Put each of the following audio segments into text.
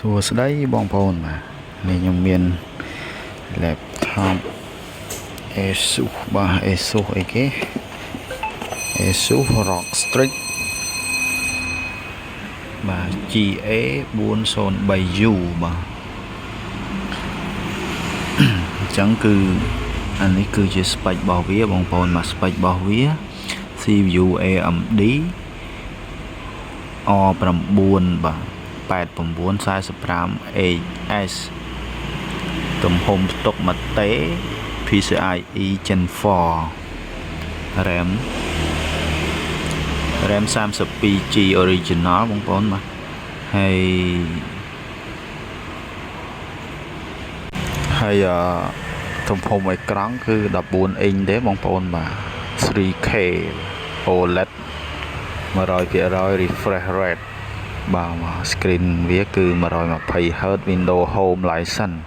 សួស្តីបងប្អូនបាទនេះខ្ញុំមាន laptop Asus បាទ Asus អីគេ Asus ROG Strix បាទ GA 403U បាទអញ្ចឹងគឺអានេះគឺជា spec របស់វាបងប្អូនមក spec របស់វា CPU AMD R9 បាទ8945HS ទំហំផ្ទុកមួយតេ PCIe Gen 4 RAM 32GB original បងប្អូនបាទហើយទំហំអេក្រង់គឺ14អ៊ីងទេបងប្អូនបាទ 3K OLED 100% refresh rate បាទ screen វាគឺ 120Hz Windows Home License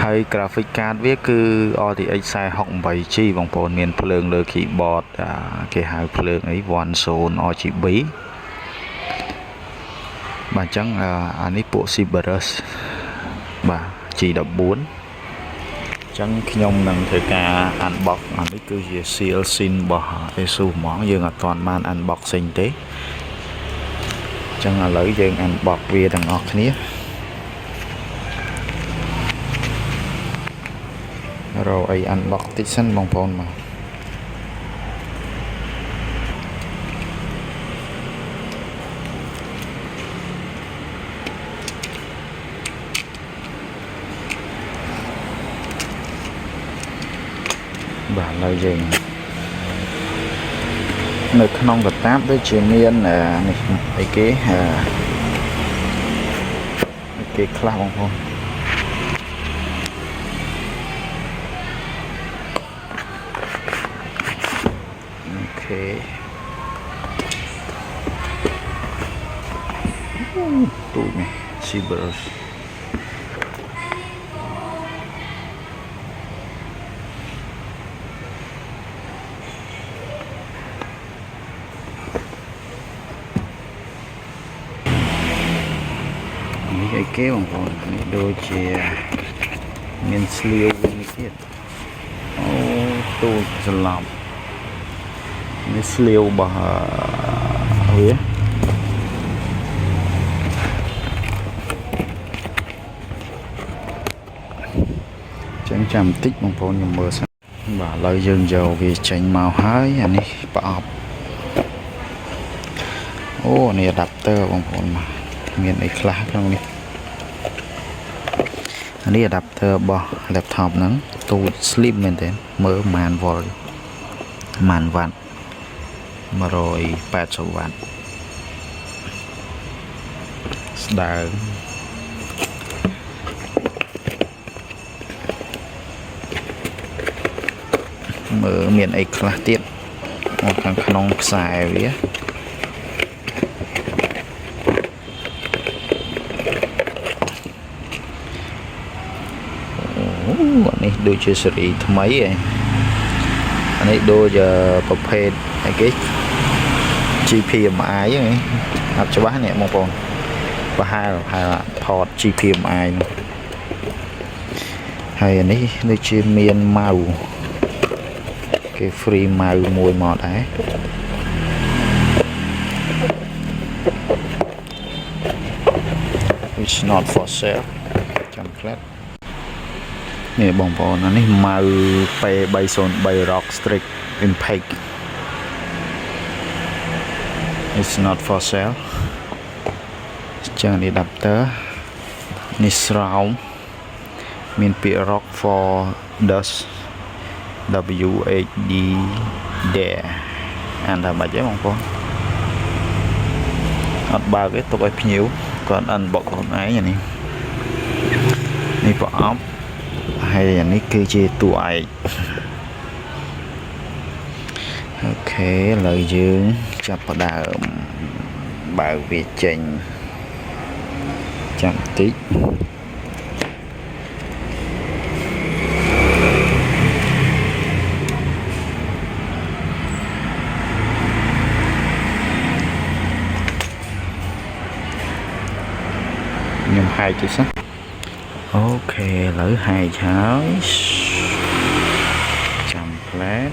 ហើយ graphic card វាគឺ RTX 4068G បងប្អូនមានភ្លើងលើ keyboard គេហៅភ្លើងអី 10 RGB បាទអញ្ចឹងអានេះពួក Cyberus បាទ G14 អញ្ចឹងខ្ញុំនឹងធ្វើការ unbox អានេះគឺជា seal SIM របស់ Asus ហ្មងយើងអត់ទាន់បាន unboxing ទេអញ្ចឹងឥឡូវយើង unbox វាទាំងអស់គ្នារកអី unbox តិចសិនបងប្អូនមកបាទឥឡូវយើងនៅក្នុងកាតាបដូចជាមាននេះអីគេខ្លះបងប្អូនអូខេទូចនេះ Cyberusនេះអីគេបងប្អូននេះដូចជាមានស្លាវវិញទៀតអូទូចស្លាប់នេះស្លាវរបស់វាចឹងចាំបន្តិចបងប្អូនខ្ញុំមើលសិនបាទឥឡូវយើងយកវាចេញមកហើយអានេះប្រអប់អូនេះ adapter បងប្អូនមានអីខ្លះក្នុងនេះអានេះ adapter របស់ laptop ហ្នឹងទូច slim មែនទេមើលប្រហែល volt ប្រហែល watt 180 watt ស្ដើងមើលមានអីខ្លះទៀតមកខាងក្នុងខ្សែវានេះដូចជាស៊េរីថ្មីឯងអានេះដូចប្រភេទអីគេ GPMI ហ្នឹងអត់ច្បាស់នេះបងប្អូនប្រហែលថត GPMI ហ្នឹងហើយអានេះដូចជាមានម៉ៅគេ free ម៉ៅមួយមកដែរ It's not for sale ចាំផ្លែតនេះបងប្អូនអានេះម៉ៅ P303 ROG Strix Impact It's not for sale ចឹងនេះ adapter នេះស្រោមមានពាក្យ ROG for Dust WHD there អានថាម៉េចទេបងប្អូនអត់បើកទេទុកឲ្យភ្ញៀវគាត់ unbox ខ្លួនឯងអានេះប្រអប់ហើយអានេះគឺជាតួឯកអូខេឥឡូវយើងចាប់ផ្ដើមបើកវាចេញចាំតិច ខ្ញុំហាយតិចសិនអូខេឥឡូវហាយហើយចាំផ្លែត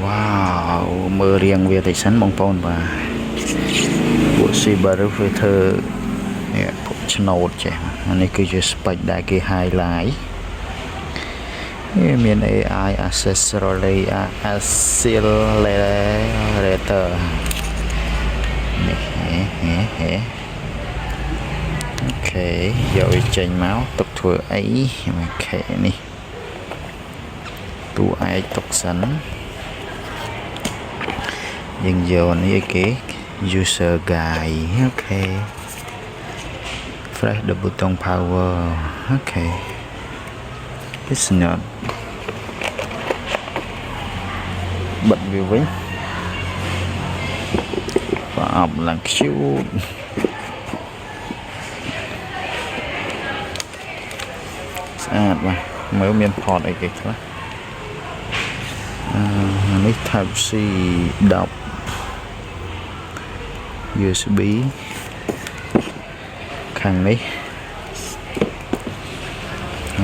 វ៉ាវមើលរៀងវាតិចសិនបងប្អូនបាទពួក Subaru វាធ្វើនេះពួកឆ្នោតចេះអានេះគឺជា spec ដែលគេ highlight មាន AI accelerator នេះអូខេយកវាចេញមកទុកធ្វើអីអូខេនេះតួឯកទុកសិនយើងយកនេះគេ user guide អូខេ fresh the button power អូខេ it's not បិទវាវិញប្រអប់ឡើង cute ស្អាតបាទមើលមាន port អីគេខ្លះនេះ type C 10 USB ខាងនេះ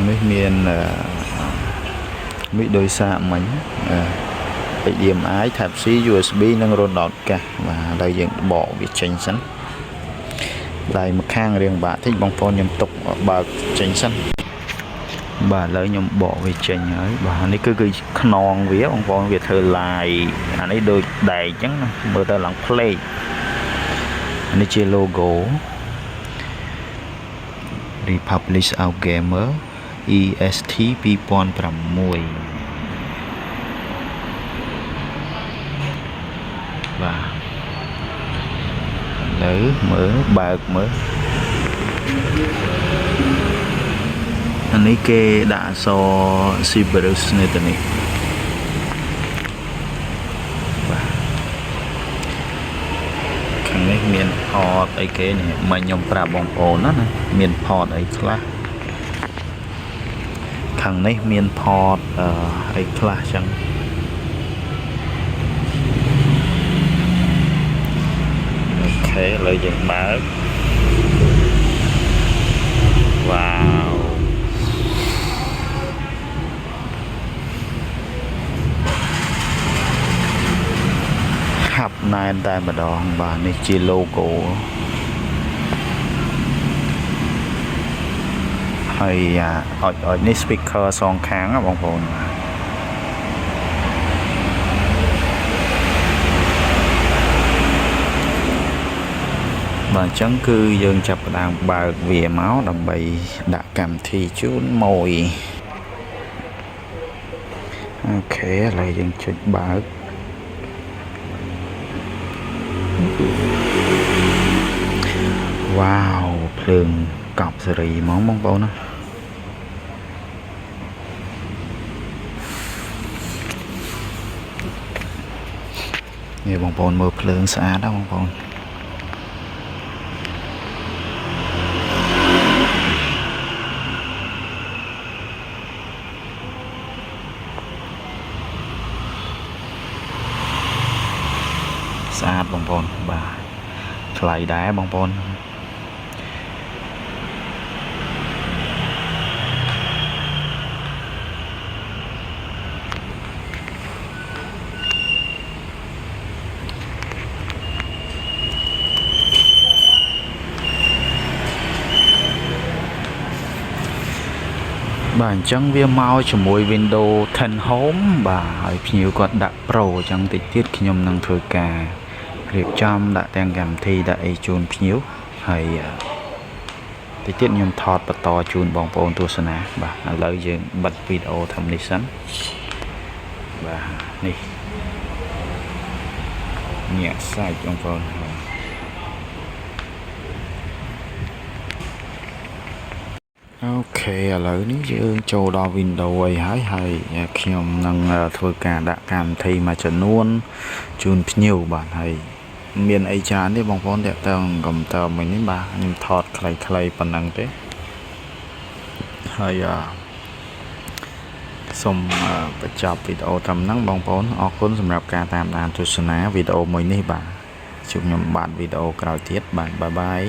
មានមីដោយសារមិញHDMI type C USB និងរ៉ូដោតកាសបាទឥឡូវយើងបកវាចេញសិនដៃម្ខាងរៀងបាក់តិចបងប្អូនខ្ញុំទុកបើកចេញសិនបាទឥឡូវខ្ញុំបកវាចេញហើយបាទនេះគឺខ្នងវាបងប្អូនវាធ្វើឡាយអានេះដូចដែកអញ្ចឹងមើលទៅឡើងផ្លេកនេះជា logo Republic Out Gamer EST 2006បាទឥឡូវមើលបើកមើលអានេះគេដាក់អក្សរ Subaru នៅទៅនេះបាទខាងនេះមាន port អីគេនេះមកខ្ញុំប្រាប់បងប្អូនណាមាន port អីខ្លះខាងនេះមាន port អីខ្លះចឹងអូខេឥឡូវយើងបើកវ៉ាវហាប់ណែនតែម្ដងបាទនេះជា logo ហើយអុចនេះ speaker សងខាងបងប្អូនបាទអញ្ចឹងគឺយើងចាប់ផ្ដើមបើកវាមកដើម្បីដាក់កម្មវិធីជូនមួយអូខេឥឡូវយើងចុចបើកវ៉ាវភ្លើងកប់សេរីហ្មងបងប្អូនណានេះបងប្អូនមើលភ្លើងស្អាតណាបងប្អូនស្អាតបងប្អូនបាទថ្លៃដែរបងប្អូនបាទអញ្ចឹងវាមកជាមួយ Windows 10 Home បាទហើយភ្ញៀវគាត់ដាក់ Pro អញ្ចឹងតិចទៀតខ្ញុំនឹងធ្វើការរៀបចំដាក់ទាំងកម្មវិធីដាក់អីជូនភ្ញៀវហើយតិ តិចទៀតខ្ញុំថតបន្តជូនបងប្អូនទស្សនាបាទឥឡូវយើងបិទវីដេអូធំនេះសិនបាទនេះញាក់សាច់បងប្អូនអូខេឥឡូវនេះយើងចូលដល់ Windows ហើយខ្ញុំនឹងធ្វើការដាក់កម្មវិធីមួយចំនួនជូនភ្ញៀវបាទហើយមានអីច្រើនទេបងប្អូនតាក់ទងកុំព្យូទ័រមិញនេះបាទខ្ញុំថតខ្លីៗប៉ុណ្ណឹងទេហើយសូមបញ្ចប់វីដេអូត្រឹមហ្នឹងបងប្អូនអរគុណសម្រាប់ការតាមដានទស្សនាវីដេអូមួយនេះបាទជួបខ្ញុំបាទវីដេអូក្រោយទៀតបាទបាយបាយ